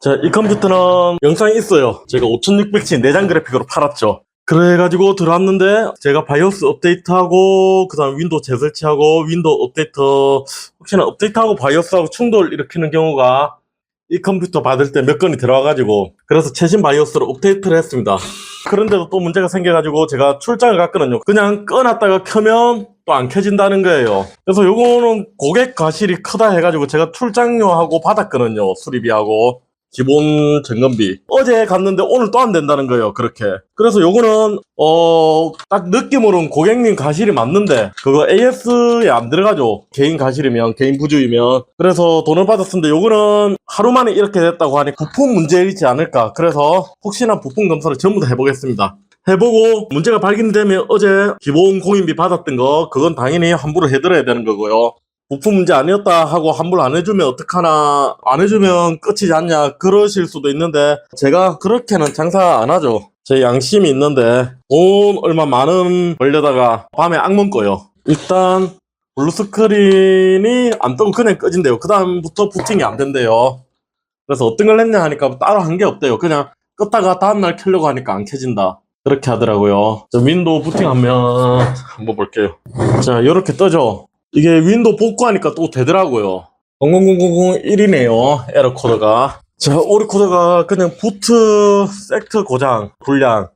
자, 이 컴퓨터는 영상이 있어요. 제가 5600치 내장 그래픽으로 팔았죠. 그래가지고 들어왔는데 제가 바이오스 업데이트하고 그 다음 윈도우 재설치하고 윈도우 업데이트 혹시나 업데이트하고 바이오스하고 충돌 일으키는 경우가 이 컴퓨터 받을 때 몇 건이 들어와가지고 그래서 최신 바이오스로 업데이트를 했습니다. 그런데도 또 문제가 생겨가지고 제가 출장을 갔거든요. 그냥 꺼놨다가 켜면 또 안 켜진다는 거예요. 그래서 요거는 고객 과실이 크다 해가지고 제가 출장료하고 받았거든요. 수리비하고 기본 점검비. 어제 갔는데 오늘 또 안 된다는 거예요. 그렇게. 그래서 요거는 딱 느낌으로는 고객님 과실이 맞는데 그거 AS에 안 들어가죠. 개인 과실이면, 개인 부주이면. 그래서 돈을 받았는데 요거는 하루 만에 이렇게 됐다고 하니 부품 문제이지 않을까. 그래서 혹시나 부품 검사를 전부 다 해보겠습니다. 해보고 문제가 발견되면 어제 기본 공인비 받았던 거 그건 당연히 환불을 해드려야 되는 거고요. 부품 문제 아니었다 하고 환불 안 해주면 어떡하나, 안 해주면 끝이지 않냐 그러실 수도 있는데 제가 그렇게는 장사 안 하죠. 제 양심이 있는데 돈 얼마 많은 벌려다가 밤에 악몽 꿔요. 일단 블루스크린이 안 뜨면 그냥 꺼진대요. 그 다음부터 부팅이 안 된대요. 그래서 어떤 걸 했냐 하니까 따로 한 게 없대요. 그냥 껐다가 다음날 켜려고 하니까 안 켜진다 그렇게 하더라고요. 자, 윈도우 부팅하면 한번 볼게요. 자, 이렇게 뜨죠. 이게 윈도우 복구하니까 또 되더라고요. 000001이네요. 에러 코드가. 자, 오류 코드가 그냥 부트 섹터 고장, 불량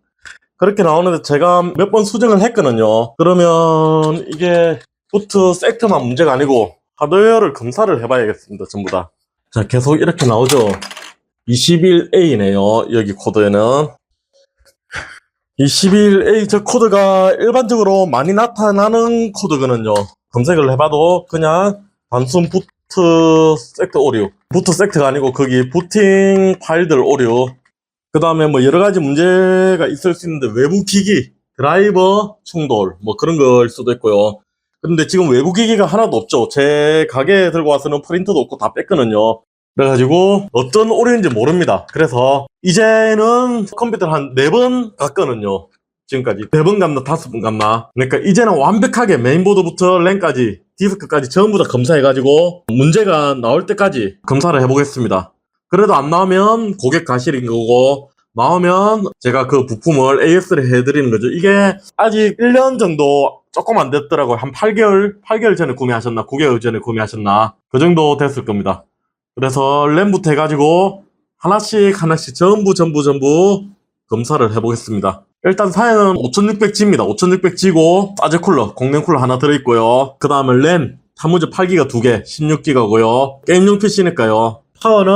그렇게 나오는데 제가 몇 번 수정을 했거든요. 그러면 이게 부트 섹터만 문제가 아니고 하드웨어를 검사를 해봐야겠습니다. 전부 다. 자, 계속 이렇게 나오죠. 21A네요. 여기 코드에는 21A 저 코드가 일반적으로 많이 나타나는 코드거든요. 검색을 해봐도 그냥 단순 부트 섹터 오류, 부트 섹터가 아니고 거기 부팅 파일들 오류, 그 다음에 뭐 여러가지 문제가 있을 수 있는데 외부 기기, 드라이버 충돌 뭐 그런 걸 수도 있고요. 근데 지금 외부 기기가 하나도 없죠. 제 가게에 들고 와서는 프린터도 없고 다 뺐거든요. 그래가지고 어떤 오류인지 모릅니다. 그래서 이제는 컴퓨터를 한 4번 갔거든요. 지금까지 4번 갔나 5번 갔나. 그러니까 이제는 완벽하게 메인보드부터 램까지 디스크까지 전부 다 검사해가지고 문제가 나올 때까지 검사를 해보겠습니다. 그래도 안 나오면 고객 과실인 거고 나오면 제가 그 부품을 AS를 해드리는 거죠. 이게 아직 1년 정도 조금 안 됐더라고요. 한 8개월 전에 구매하셨나 9개월 전에 구매하셨나 그 정도 됐을 겁니다. 그래서 램부터 해가지고 하나씩 전부 검사를 해보겠습니다. 일단 사양은 5600G입니다. 5600G고 사제쿨러, 공랭쿨러 하나 들어있고요. 그 다음에 램, 타무즈 8기가 2개, 16기가고요. 게임용 PC니까요. 파워는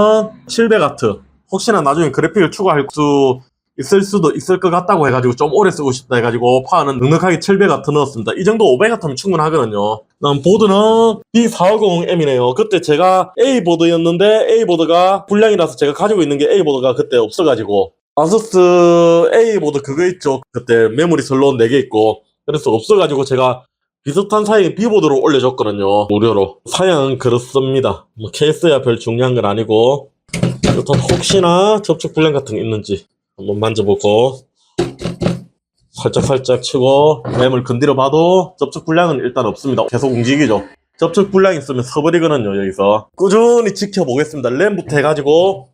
700W. 혹시나 나중에 그래픽을 추가할 수 있을 수도 있을 것 같다고 해가지고 좀 오래 쓰고 싶다 해가지고 파워는 넉넉하게 700W 넣었습니다. 이 정도 500W면 충분하거든요. 그다음 보드는 B450M이네요. 그때 제가 A보드였는데 A보드가 불량이라서 제가 가지고 있는 게 A보드가 그때 없어가지고 아수스 A보드 그거 있죠. 그때 메모리 슬롯 4개 있고 그래서 없어가지고 제가 비슷한 사양의 B보드로 올려줬거든요. 무료로. 사양은 그렇습니다. 뭐 케이스야 별 중요한 건 아니고 일단 혹시나 접촉 불량 같은 게 있는지 한번 만져보고 살짝 치고 램을 건드려 봐도 접촉 불량은 일단 없습니다. 계속 움직이죠. 접촉 불량 있으면 서버리거든요. 여기서 꾸준히 지켜보겠습니다. 램부터 해가지고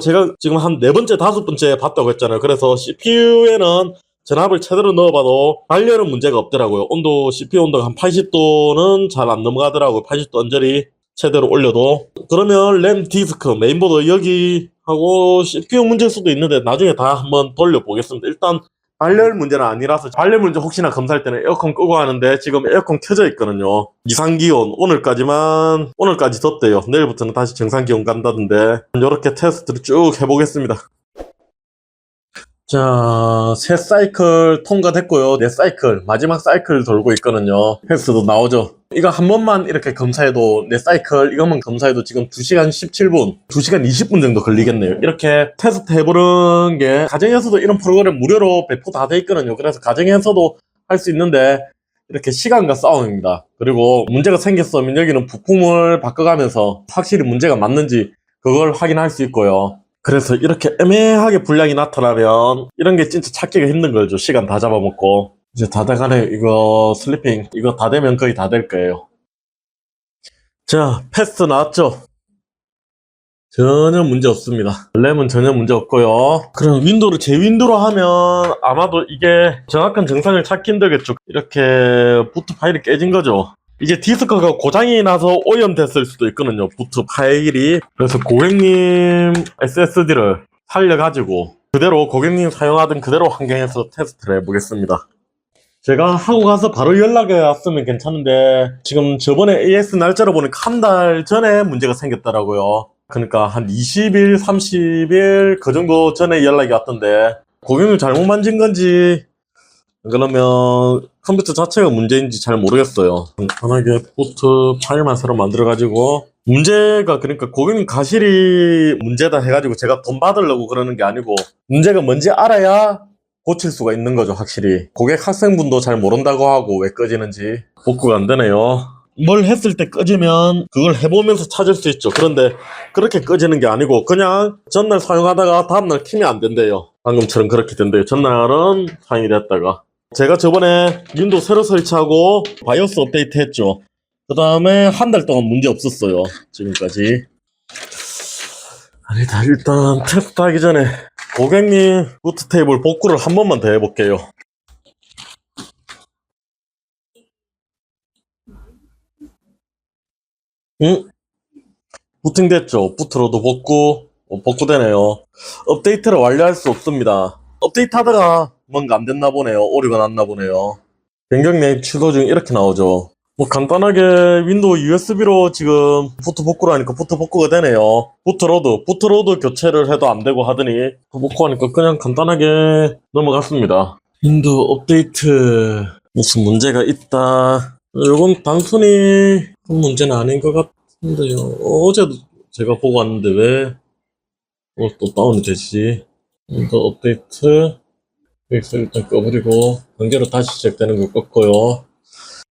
제가 지금 한 4번째 5번째 봤다고 했잖아요. 그래서 CPU에는 전압을 제대로 넣어봐도 단열은 문제가 없더라고요. 온도 CPU 온도가 한 80도는 잘 안 넘어가더라고요. 80도 언저리 최대로 올려도. 그러면 램 디스크 메인보드 여기 하고 CPU 문제일 수도 있는데 나중에 다 한번 돌려보겠습니다. 일단 발열 문제는 아니라서 발열 문제 혹시나 검사할 때는 에어컨 끄고 하는데 지금 에어컨 켜져 있거든요. 이상기온 오늘까지 덥대요. 내일부터는 다시 정상기온 간다던데 이렇게 테스트를 쭉 해보겠습니다. 자, 새 사이클 통과됐고요. 네 사이클, 마지막 사이클 돌고 있거든요. 헬스도 나오죠. 이거 한 번만 이렇게 검사해도, 네 사이클 이것만 검사해도 지금 2시간 17분, 2시간 20분 정도 걸리겠네요. 이렇게 테스트 해보는 게 가정에서도 이런 프로그램 무료로 배포 다 돼 있거든요. 그래서 가정에서도 할 수 있는데 이렇게 시간과 싸움입니다. 그리고 문제가 생겼으면 여기는 부품을 바꿔가면서 확실히 문제가 맞는지 그걸 확인할 수 있고요. 그래서 이렇게 애매하게 불량이 나타나면 이런 게 진짜 찾기가 힘든 거죠. 시간 다 잡아먹고. 이제 다 돼가네요. 이거 슬리핑 이거 다 되면 거의 다 될 거예요. 자, 패스 나왔죠. 전혀 문제 없습니다. 램은 전혀 문제 없고요. 그럼 윈도우를 제 윈도우로 하면 아마도 이게 정확한 정상을 찾기 힘들겠죠. 이렇게 부트 파일이 깨진 거죠. 이게 디스크가 고장이 나서 오염됐을 수도 있거든요. 부트 파일이. 그래서 고객님 SSD를 살려가지고 그대로 고객님 사용하던 그대로 환경에서 테스트를 해보겠습니다. 제가 하고 가서 바로 연락이 왔으면 괜찮은데 지금 저번에 AS 날짜로 보니까 한 달 전에 문제가 생겼더라고요. 그러니까 한 20일, 30일 그 정도 전에 연락이 왔던데 고객님 잘못 만진 건지 그러면 컴퓨터 자체가 문제인지 잘 모르겠어요. 간단하게 부트 파일만 새로 만들어가지고 문제가 그러니까 고객님 가실이 문제다 해가지고 제가 돈 받으려고 그러는 게 아니고 문제가 뭔지 알아야 고칠 수가 있는 거죠, 확실히. 고객 학생분도 잘 모른다고 하고 왜 꺼지는지 복구가 안 되네요. 뭘 했을 때 꺼지면 그걸 해보면서 찾을 수 있죠. 그런데 그렇게 꺼지는 게 아니고 그냥 전날 사용하다가 다음날 키면 안 된대요. 방금처럼 그렇게 된대요. 전날은 사용이 됐다가. 제가 저번에 윈도우 새로 설치하고 바이오스 업데이트 했죠. 그 다음에 한 달 동안 문제 없었어요. 지금까지. 아니다, 일단 테스트 하기 전에 고객님 부트 테이블 복구를 한 번만 더 해볼게요. 응? 부팅됐죠? 부트로도 복구되네요. 업데이트를 완료할 수 없습니다. 업데이트 하다가 뭔가 안 됐나 보네요. 오류가 났나 보네요. 변경 내 취소 중 이렇게 나오죠. 뭐 간단하게 윈도우 USB로 지금 부트 복구를 하니까 부트 복구가 되네요. 부트로드 교체를 해도 안 되고 하더니 복구하니까 그냥 간단하게 넘어갔습니다. 윈도우 업데이트 무슨 문제가 있다. 이건 단순히 큰 문제는 아닌 것 같은데요. 어제도 제가 보고 왔는데 왜 또 다운이 되지? 윈도우 업데이트 엑셀 일단 꺼버리고 관계로 다시 시작되는 걸 껐고요.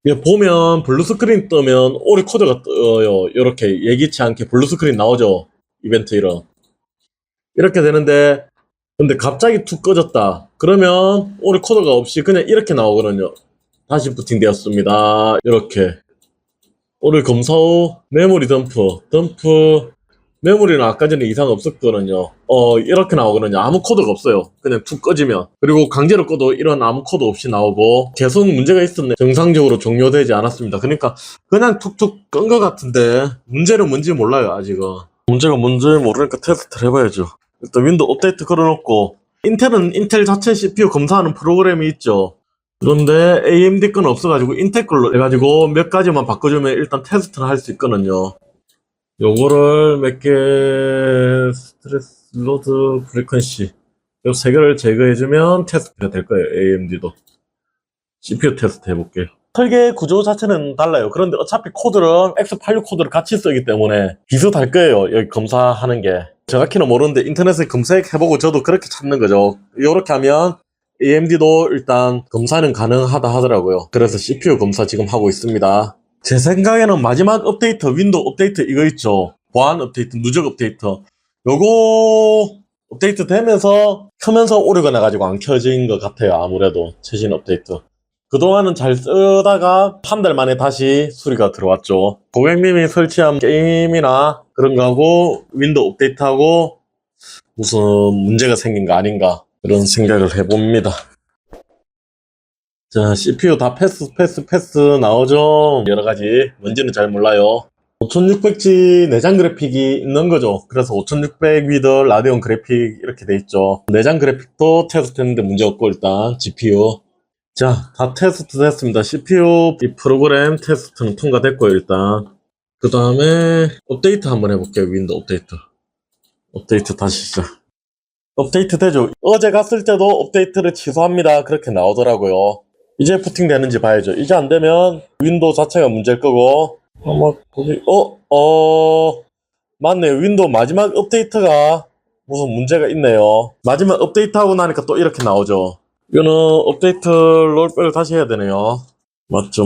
이게 보면 블루스크린 뜨면 오류 코드가 떠요. 이렇게 예기치 않게 블루스크린 나오죠. 이벤트 이렇게 되는데 근데 갑자기 툭 꺼졌다. 그러면 오류 코드가 없이 그냥 이렇게 나오거든요. 다시 부팅되었습니다. 이렇게 오류 검사 후 메모리 덤프 메모리는 아까 전에 이상 없었거든요. 이렇게 나오거든요. 아무 코드가 없어요. 그냥 툭 꺼지면. 그리고 강제로 꺼도 이런 아무 코드 없이 나오고 계속 문제가 있었네. 정상적으로 종료되지 않았습니다. 그러니까 그냥 툭툭 끈 것 같은데 문제는 뭔지 몰라요, 아직은. 문제가 뭔지 모르니까 테스트를 해봐야죠. 일단 윈도우 업데이트 걸어놓고 인텔은 인텔 자체 CPU 검사하는 프로그램이 있죠. 그런데 AMD 건 없어가지고 인텔 걸로 해가지고 몇 가지만 바꿔주면 일단 테스트를 할 수 있거든요. 요거를 몇 개 스트레스 로드 프리퀀시 요 세 개를 제거해주면 테스트가 될 거예요. AMD도 CPU 테스트 해볼게요. 설계 구조 자체는 달라요. 그런데 어차피 코드를 X86 코드를 같이 쓰기 때문에 비슷할 거예요. 여기 검사하는 게 정확히는 모르는데 인터넷에 검색해보고 저도 그렇게 찾는 거죠. 요렇게 하면 AMD도 일단 검사는 가능하다 하더라고요. 그래서 CPU 검사 지금 하고 있습니다. 제 생각에는 마지막 업데이트, 윈도우 업데이트 이거 있죠. 보안 업데이트, 누적 업데이트. 요거 업데이트 되면서 켜면서 오류가 나가지고 안 켜진 것 같아요. 아무래도 최신 업데이트. 그동안은 잘 쓰다가 한 달 만에 다시 수리가 들어왔죠. 고객님이 설치한 게임이나 그런 거하고 윈도우 업데이트하고 무슨 문제가 생긴 거 아닌가 그런 생각을 해봅니다. 자, CPU 다 패스 나오죠. 여러가지 뭔지는 잘 몰라요. 5600G 내장 그래픽이 있는 거죠. 그래서 5600 위드 라데온 그래픽 이렇게 돼 있죠. 내장 그래픽도 테스트 했는데 문제 없고 일단 GPU 자, 다 테스트 됐습니다. CPU 이 프로그램 테스트는 통과됐고요. 일단 그 다음에 업데이트 한번 해볼게요. 윈도우 업데이트 다시 시작. 업데이트 되죠. 어제 갔을 때도 업데이트를 취소합니다. 그렇게 나오더라고요. 이제 부팅 되는지 봐야죠. 이제 안 되면 윈도우 자체가 문제일 거고 아마 거기 맞네요. 윈도우 마지막 업데이트가 무슨 문제가 있네요. 마지막 업데이트 하고 나니까 또 이렇게 나오죠. 이거는 업데이트 롤백을 다시 해야 되네요. 맞죠.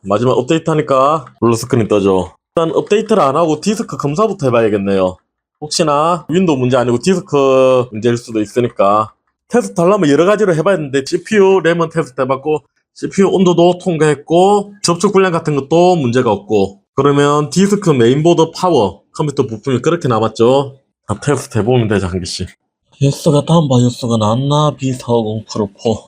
마지막 업데이트 하니까 블루스크린 떠죠. 일단 업데이트를 안 하고 디스크 검사부터 해봐야겠네요. 혹시나 윈도우 문제 아니고 디스크 문제일 수도 있으니까 테스트 하려면 여러 가지로 해봐야 되는데 CPU 램은 테스트 해봤고 CPU 온도도 통과했고 접촉 불량 같은 것도 문제가 없고 그러면 디스크, 메인보드, 파워, 컴퓨터 부품이 그렇게 남았죠. 다 테스트 해보면 되죠, 한 개씩. 바이오스가 다음 바이오스가 나왔나? B450 프로4.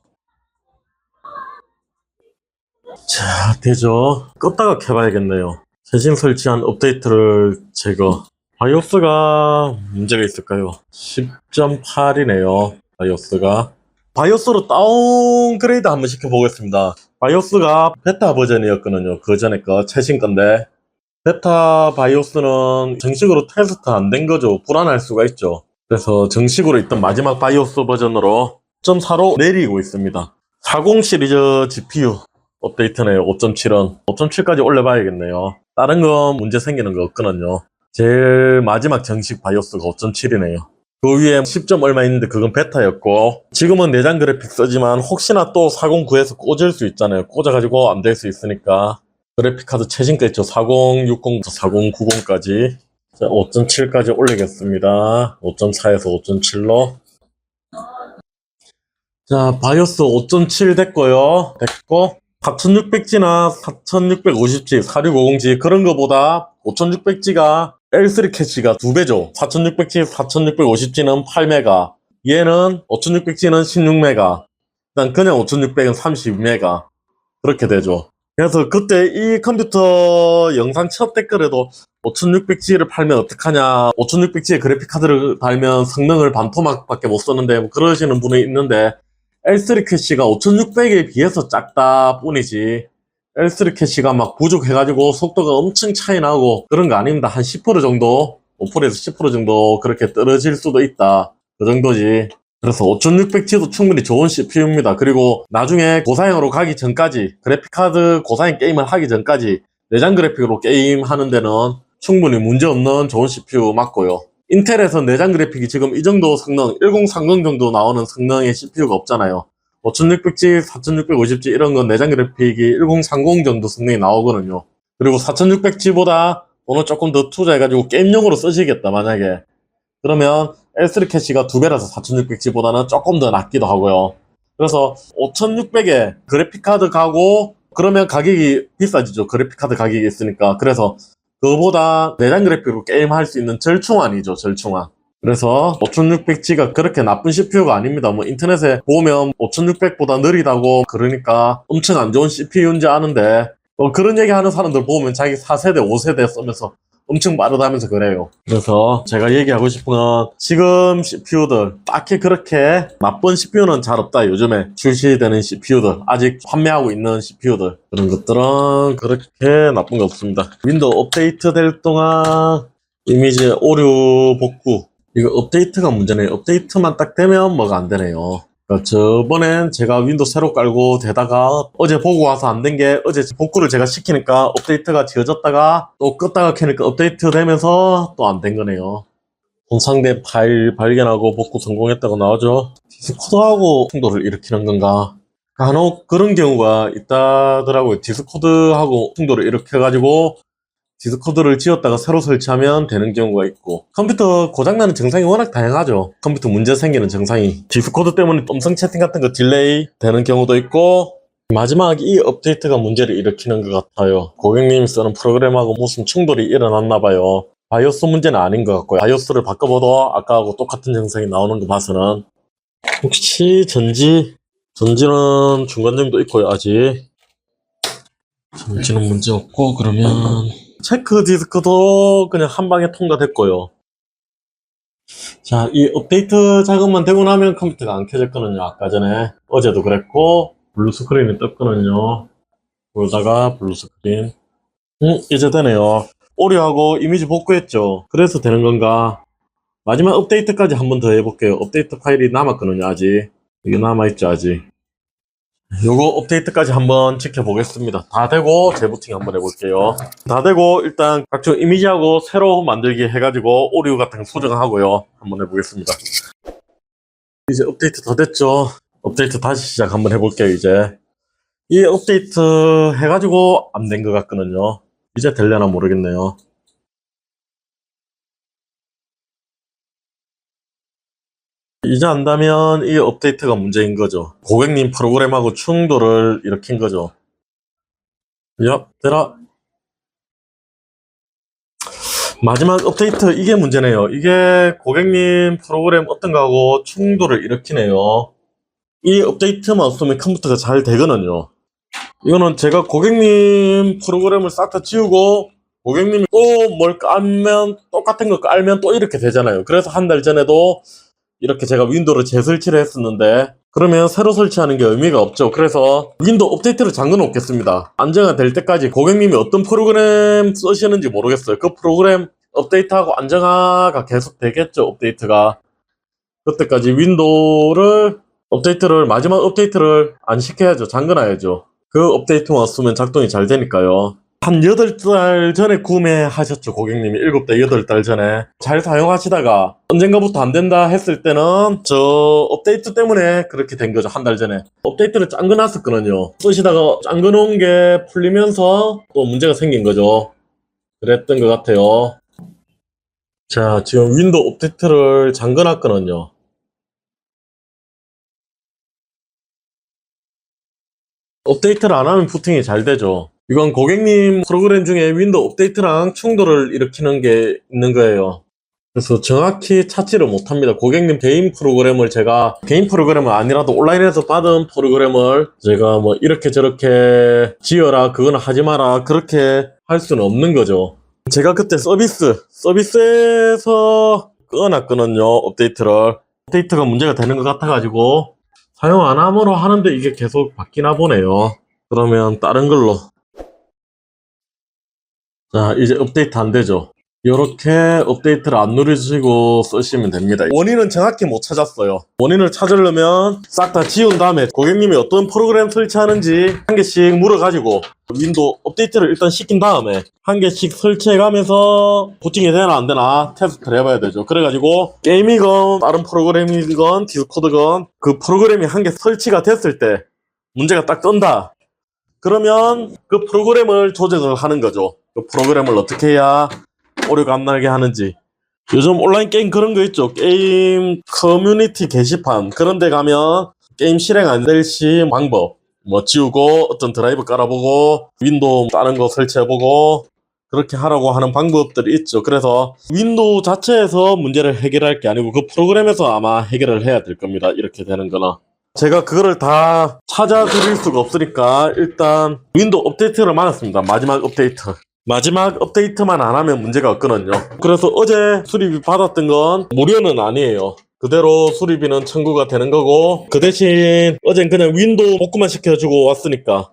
자, 되죠. 껐다가 켜봐야겠네요. 최신 설치한 업데이트를 제거. 바이오스가 문제가 있을까요? 10.8이네요. 바이오스가. 바이오스로 다운그레이드 한번 시켜보겠습니다. 바이오스가 베타 버전이었거든요. 그 전에 거, 최신 건데. 베타 바이오스는 정식으로 테스트 안 된 거죠. 불안할 수가 있죠. 그래서 정식으로 있던 마지막 바이오스 버전으로 5.4로 내리고 있습니다. 40 시리즈 GPU 업데이트네요. 5.7은 5.7까지 올려봐야겠네요. 다른 건 문제 생기는 거 없거든요. 제일 마지막 정식 바이오스가 5.7이네요. 그 위에 10점 얼마 있는데 그건 베타였고, 지금은 내장 그래픽 쓰지만 혹시나 또 409에서 꽂을 수 있잖아요. 꽂아가지고 안 될 수 있으니까 그래픽카드 최신 거 있죠. 4060부터 4090까지 5.7까지 올리겠습니다. 5.4에서 5.7로. 자, 바이오스 5.7 됐고요. 됐고 4600G나 4650G, 4650G 그런 거보다 5600G가 L3 캐시가 2배죠. 4600G, 4650G는 8메가, 얘는 5600G는 16메가, 일단 그냥 5600은 32메가 그렇게 되죠. 그래서 그때 이 컴퓨터 영상 첫 댓글에도 5600G를 팔면 어떡하냐, 5600G에 그래픽카드를 달면 성능을 반토막밖에 못 썼는데 뭐 그러시는 분이 있는데, L3 캐시가 5600에 비해서 작다 뿐이지 L3 캐시가 막 부족해가지고 속도가 엄청 차이 나고 그런 거 아닙니다. 한 10% 정도, 5%에서 10% 정도 그렇게 떨어질 수도 있다. 그 정도지. 그래서 5600G도 충분히 좋은 CPU입니다. 그리고 나중에 고사양으로 가기 전까지, 그래픽카드 고사양 게임을 하기 전까지 내장 그래픽으로 게임 하는 데는 충분히 문제없는 좋은 CPU 맞고요. 인텔에서 내장 그래픽이 지금 이 정도 성능, 1030 정도 나오는 성능의 CPU가 없잖아요. 5600G, 4650G 이런 건 내장 그래픽이 1030 정도 성능이 나오거든요. 그리고 4600G보다 돈을 조금 더 투자해가지고 게임용으로 쓰시겠다, 만약에. 그러면 L3 캐시가 2배라서 4600G보다는 조금 더 낫기도 하고요. 그래서 5600에 그래픽카드 가고, 그러면 가격이 비싸지죠. 그래픽카드 가격이 있으니까. 그래서 그거보다 내장 그래픽으로 게임할 수 있는 절충안이죠, 절충안. 그래서 5600G가 그렇게 나쁜 CPU가 아닙니다. 뭐 인터넷에 보면 5600보다 느리다고 그러니까 엄청 안 좋은 CPU인지 아는데, 그런 얘기 하는 사람들 보면 자기 4세대, 5세대 쓰면서 엄청 빠르다면서 그래요. 그래서 제가 얘기하고 싶은 건, 지금 CPU들 딱히 그렇게 나쁜 CPU는 잘 없다. 요즘에 출시되는 CPU들, 아직 판매하고 있는 CPU들, 그런 것들은 그렇게 나쁜 거 없습니다. 윈도우 업데이트 될 동안 이미지 오류 복구, 이거 업데이트가 문제네요. 업데이트만 딱 되면 뭐가 안 되네요. 저번엔 제가 윈도우 새로 깔고 되다가 어제 보고 와서 안 된 게, 어제 복구를 제가 시키니까 업데이트가 지어졌다가 또 껐다가 켜니까 업데이트 되면서 또 안 된 거네요. 손상된 파일 발견하고 복구 성공했다고 나오죠. 디스코드하고 충돌을 일으키는 건가? 간혹 그런 경우가 있다더라고요. 디스코드하고 충돌을 일으켜가지고 디스코드를 지웠다가 새로 설치하면 되는 경우가 있고, 컴퓨터 고장나는 증상이 워낙 다양하죠. 컴퓨터 문제 생기는 증상이 디스코드 때문에 음성 채팅 같은 거 딜레이 되는 경우도 있고, 마지막 이 업데이트가 문제를 일으키는 것 같아요. 고객님이 쓰는 프로그램하고 무슨 충돌이 일어났나 봐요. 바이오스 문제는 아닌 것 같고요. 바이오스를 바꿔봐도 아까하고 똑같은 증상이 나오는 거 봐서는, 혹시 전지는 중간 정도 있고요. 아직 전지는 문제 없고, 그러면 체크 디스크도 그냥 한 방에 통과됐고요. 자, 이 업데이트 작업만 되고 나면 컴퓨터가 안 켜졌거든요. 아까 전에 어제도 그랬고 블루 스크린이 떴거든요. 그러다가 블루 스크린, 이제 되네요. 오류하고 이미지 복구했죠. 그래서 되는 건가? 마지막 업데이트까지 한 번 더 해볼게요. 업데이트 파일이 남았거든요. 아직 이게 남아있죠. 아직 요거 업데이트까지 한번 지켜보겠습니다. 다 되고 재부팅 한번 해볼게요. 다 되고 일단 각종 이미지하고 새로 만들기 해가지고 오류 같은 거 수정하고요. 한번 해보겠습니다. 이제 업데이트 다 됐죠. 업데이트 다시 시작 한번 해볼게요. 이제 이 업데이트 해가지고 안 된 것 같거든요. 이제 될려나 모르겠네요. 이제 안다면 이 업데이트가 문제인 거죠. 고객님 프로그램하고 충돌을 일으킨 거죠. 되라. 마지막 업데이트 이게 문제네요. 이게 고객님 프로그램 어떤 거하고 충돌을 일으키네요. 이 업데이트만 없으면 컴퓨터가 잘 되거든요. 이거는 제가 고객님 프로그램을 싹 다 지우고 고객님이 또 뭘 깔면 똑같은 거 깔면 또 이렇게 되잖아요. 그래서 한 달 전에도 이렇게 제가 윈도우를 재설치를 했었는데 그러면 새로 설치하는 게 의미가 없죠. 그래서 윈도우 업데이트를 잠궈 놓겠습니다. 안정화 될 때까지 고객님이 어떤 프로그램 쓰시는지 모르겠어요. 그 프로그램 업데이트하고 안정화가 계속 되겠죠. 업데이트가. 그때까지 윈도우를 업데이트를 마지막 업데이트를 안 시켜야죠. 잠궈 놔야죠. 그 업데이트만 없으면 작동이 잘 되니까요. 한 8달 전에 구매하셨죠, 고객님이. 7달, 8달 전에. 잘 사용하시다가 언젠가부터 안 된다 했을 때는 저 업데이트 때문에 그렇게 된 거죠, 한 달 전에. 업데이트를 잠궈 놨었거든요. 쓰시다가 잠궈 놓은 게 풀리면서 또 문제가 생긴 거죠. 그랬던 것 같아요. 자, 지금 윈도우 업데이트를 잠궈 놨거든요. 업데이트를 안 하면 부팅이 잘 되죠. 이건 고객님 프로그램 중에 윈도우 업데이트랑 충돌을 일으키는 게 있는 거예요. 그래서 정확히 찾지를 못합니다. 고객님 개인 프로그램을 제가 개인 프로그램은 아니라도 온라인에서 받은 프로그램을 제가 뭐 이렇게 저렇게 지어라 그거는 하지 마라 그렇게 할 수는 없는 거죠. 제가 그때 서비스에서 끊어놨거든요. 업데이트가 문제가 되는 것 같아가지고 사용 안 함으로 하는데 이게 계속 바뀌나 보네요. 그러면 다른 걸로. 자, 이제 업데이트 안 되죠. 이렇게 업데이트를 안 누르시고 쓰시면 됩니다. 원인은 정확히 못 찾았어요. 원인을 찾으려면 싹 다 지운 다음에 고객님이 어떤 프로그램 설치하는지 한 개씩 물어가지고 윈도우 업데이트를 일단 시킨 다음에 한 개씩 설치해가면서 부팅이 되나 안 되나 테스트를 해봐야 되죠. 그래가지고 게임이건 다른 프로그램이건 디스코드건 그 프로그램이 한 개 설치가 됐을 때 문제가 딱 뜬다. 그러면 그 프로그램을 조정을 하는 거죠. 그 프로그램을 어떻게 해야 오류가 안 나게 하는지. 요즘 온라인 게임 그런 거 있죠. 게임 커뮤니티 게시판 그런 데 가면 게임 실행 안 될 시 방법 뭐 지우고 어떤 드라이브 깔아보고 윈도우 다른 거 설치해보고 그렇게 하라고 하는 방법들이 있죠. 그래서 윈도우 자체에서 문제를 해결할 게 아니고 그 프로그램에서 아마 해결을 해야 될 겁니다. 이렇게 되는 거나. 제가 그거를 다 찾아드릴 수가 없으니까 일단 윈도우 업데이트를 받았습니다. 마지막 업데이트만 안 하면 문제가 없거든요. 그래서 어제 수리비 받았던 건 무료는 아니에요. 그대로 수리비는 청구가 되는 거고 그 대신 어젠 그냥 윈도우 복구만 시켜주고 왔으니까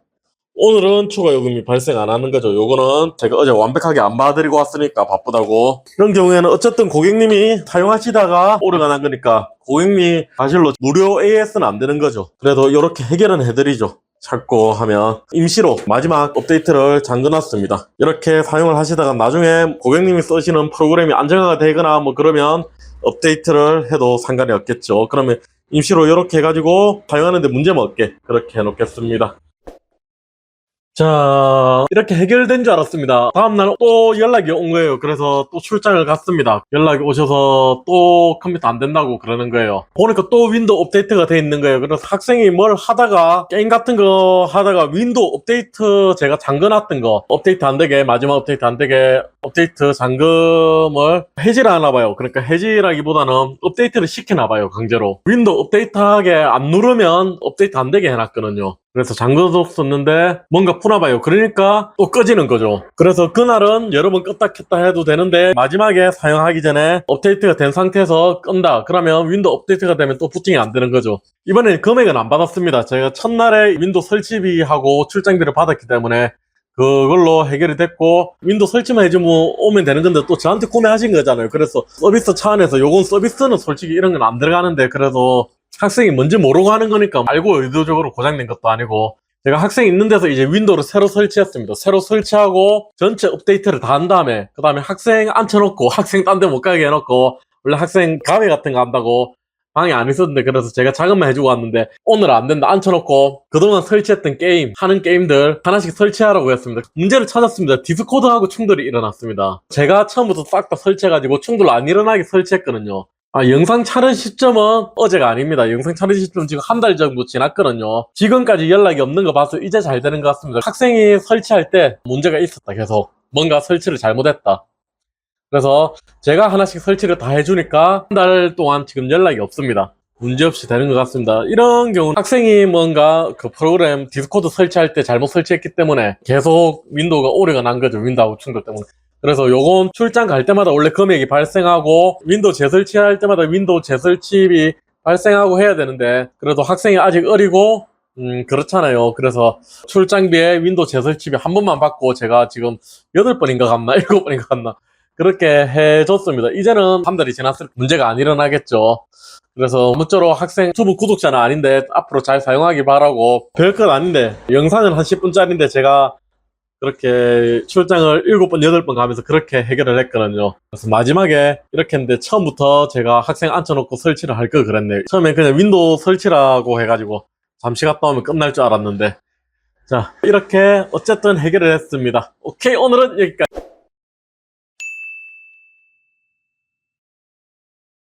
오늘은 추가 요금이 발생 안 하는 거죠. 요거는 제가 어제 완벽하게 안 봐드리고 왔으니까 바쁘다고. 이런 경우에는 어쨌든 고객님이 사용하시다가 오류가 난 거니까 고객님 사실로 무료 AS는 안 되는 거죠. 그래도 이렇게 해결은 해드리죠. 찾고 하면 임시로 마지막 업데이트를 잠궈놨습니다. 이렇게 사용을 하시다가 나중에 고객님이 쓰시는 프로그램이 안정화가 되거나 뭐 그러면 업데이트를 해도 상관이 없겠죠. 그러면 임시로 이렇게 해가지고 사용하는데 문제는 없게 그렇게 해놓겠습니다. 자, 이렇게 해결된 줄 알았습니다. 다음날 또 연락이 온 거예요. 그래서 또 출장을 갔습니다. 연락이 오셔서 또 컴퓨터 안 된다고 그러는 거예요. 보니까 또 윈도우 업데이트가 돼 있는 거예요. 그래서 학생이 뭘 하다가 게임 같은 거 하다가 윈도우 업데이트 제가 잠궈놨던 거 업데이트 안 되게 마지막 업데이트 안 되게 업데이트 잠금을 해지를 하나 봐요. 그러니까 해지라기보다는 업데이트를 시키나 봐요. 강제로. 윈도우 업데이트하게 안 누르면 업데이트 안 되게 해놨거든요. 그래서 잠궈뒀었는데 뭔가 푸나봐요. 그러니까 또 꺼지는 거죠. 그래서 그날은 여러 번 껐다 켰다 해도 되는데 마지막에 사용하기 전에 업데이트가 된 상태에서 끈다. 그러면 윈도우 업데이트가 되면 또 부팅이 안 되는 거죠. 이번엔 금액은 안 받았습니다. 제가 첫날에 윈도우 설치비하고 출장비를 받았기 때문에 그걸로 해결이 됐고 윈도우 설치만 해주면 오면 되는 건데 또 저한테 구매하신 거잖아요. 그래서 서비스 차원에서 요건 서비스는 솔직히 이런 건 안 들어가는데 그래도 학생이 뭔지 모르고 하는 거니까 알고 의도적으로 고장낸 것도 아니고 제가 학생이 있는 데서 이제 윈도우를 새로 설치했습니다. 새로 설치하고 전체 업데이트를 다 한 다음에 그 다음에 학생 앉혀놓고 학생 딴 데 못 가게 해놓고 원래 학생 가외 같은 거 한다고 방에 안 있었는데 그래서 제가 작업만 해주고 왔는데 오늘 안 된다 앉혀놓고 그동안 설치했던 게임 하는 게임들 하나씩 설치하라고 했습니다. 문제를 찾았습니다. 디스코드하고 충돌이 일어났습니다. 제가 처음부터 싹 다 설치해가지고 충돌 안 일어나게 설치했거든요. 영상 촬영 시점은 어제가 아닙니다. 영상 촬영 시점 지금 한 달 정도 지났거든요. 지금까지 연락이 없는 거 봐서 이제 잘 되는 것 같습니다. 학생이 설치할 때 문제가 있었다. 계속 뭔가 설치를 잘못했다. 그래서 제가 하나씩 설치를 다 해주니까 한 달 동안 지금 연락이 없습니다. 문제없이 되는 것 같습니다. 이런 경우 학생이 뭔가 그 프로그램 디스코드 설치할 때 잘못 설치했기 때문에 계속 윈도우가 오류가 난 거죠. 윈도우 충돌 때문에. 그래서 요건 출장 갈 때마다 원래 금액이 발생하고 윈도우 재설치할 때마다 윈도우 재설치비 발생하고 해야 되는데 그래도 학생이 아직 어리고 그렇잖아요. 그래서 출장비에 윈도우 재설치비 한 번만 받고 제가 지금 8번인가 갔나 7번인가 갔나 그렇게 해줬습니다. 이제는 한 달이 지났을 때 문제가 안 일어나겠죠. 그래서 아무쪼록 학생 유튜브 구독자는 아닌데 앞으로 잘 사용하기 바라고 별것 아닌데 영상은 한 10분짜리인데 제가 그렇게 출장을 7번, 8번 가면서 그렇게 해결을 했거든요. 그래서 마지막에 이렇게 했는데 처음부터 제가 학생 앉혀놓고 설치를 할 걸 그랬네요. 처음에 그냥 윈도우 설치라고 해가지고 잠시 갔다 오면 끝날 줄 알았는데 자 이렇게 어쨌든 해결을 했습니다. 오케이 오늘은 여기까지.